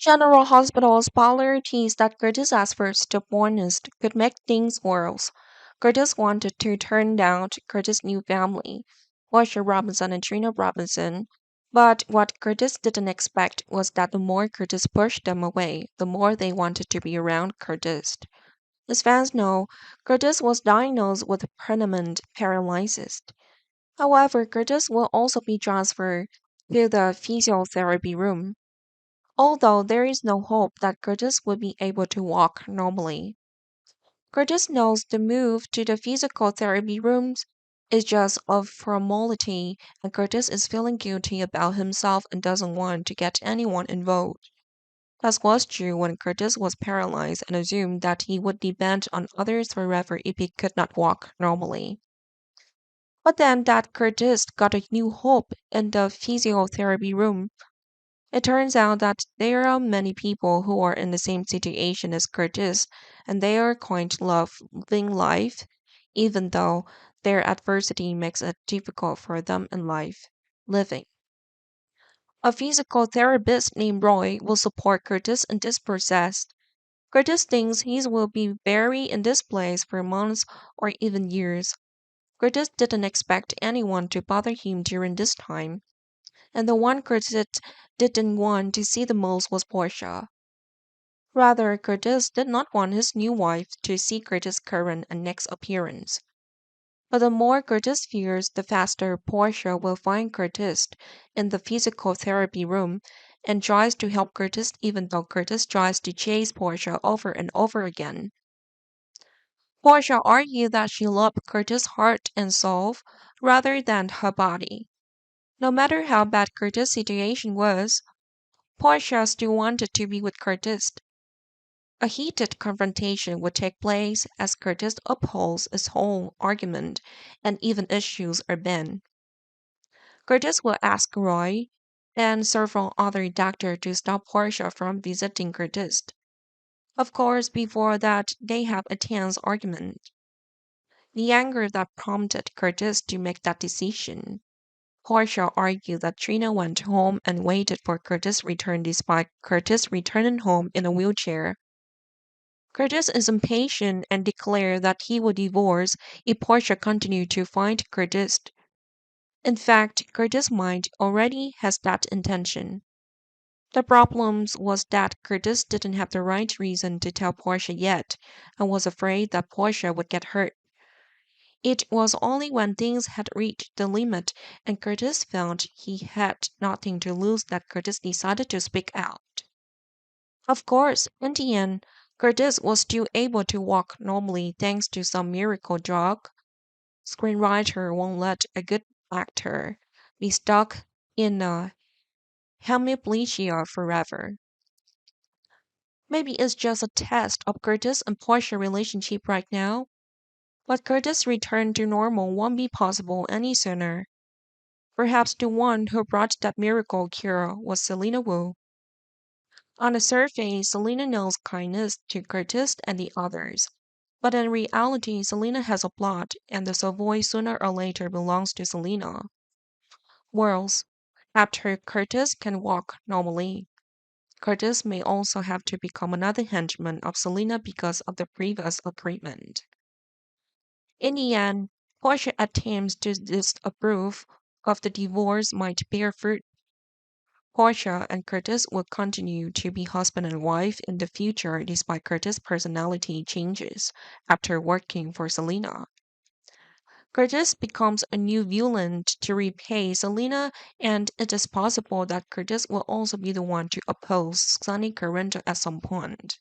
General Hospital's polarities that Curtis asked for stubbornness could make things worse. Curtis wanted to turn down Curtis' new family, Portia Robinson and Trina Robinson. But what Curtis didn't expect was that the more Curtis pushed them away, the more they wanted to be around Curtis. As fans know, Curtis was diagnosed with permanent paralysis. However, Curtis will also be transferred to the physiotherapy room, although there is no hope that Curtis will be able to walk normally. Curtis knows the move to the physical therapy rooms is just a formality, and Curtis is feeling guilty about himself and doesn't want to get anyone involved. That was true when Curtis was paralyzed and assumed that he would depend on others forever if he could not walk normally. But then that Curtis got a new hope in the physiotherapy room. It turns out that there are many people who are in the same situation as Curtis, and they are quite loving life, even though their adversity makes it difficult for them in life living. A physical therapist named Roy will support Curtis in this process. Curtis thinks he will be buried in this place for months or even years. Curtis didn't expect anyone to bother him during this time, and the one Curtis didn't want to see the most was Portia. Rather, Curtis did not want his new wife to see Curtis' current and next appearance. But the more Curtis fears, the faster Portia will find Curtis in the physical therapy room and tries to help Curtis even though Curtis tries to chase Portia over and over again. Portia argued that she loved Curtis' heart and soul rather than her body. No matter how bad Curtis' situation was, Portia still wanted to be with Curtis. A heated confrontation would take place as Curtis upholds his whole argument and even issues are banned. Curtis will ask Roy and several other doctors to stop Portia from visiting Curtis. Of course, before that, they have a tense argument. The anger that prompted Curtis to make that decision. Portia argued that Trina went home and waited for Curtis' return despite Curtis returning home in a wheelchair. Curtis is impatient and declared that he would divorce if Portia continued to find Curtis. In fact, Curtis' mind already has that intention. The problem was that Curtis didn't have the right reason to tell Portia yet and was afraid that Portia would get hurt. It was only when things had reached the limit and Curtis found he had nothing to lose that Curtis decided to speak out. Of course, in the end, Curtis was still able to walk normally thanks to some miracle drug. Screenwriter won't let a good actor be stuck in a hemiplegia forever. Maybe it's just a test of Curtis and Portia relationship right now, but Curtis' return to normal won't be possible any sooner. Perhaps the one who brought that miracle cure was Selina Wu. On the surface, Selina knows kindness to Curtis and the others. But in reality, Selina has a plot, and the Savoy sooner or later belongs to Selina. Worse, after Curtis can walk normally, Curtis may also have to become another henchman of Selina because of the previous agreement. In the end, Portia attempts to disapprove of the divorce might bear fruit. Portia and Curtis will continue to be husband and wife in the future despite Curtis' personality changes after working for Selena. Curtis becomes a new villain to repay Selena, and it is possible that Curtis will also be the one to oppose Sonny Corrento at some point.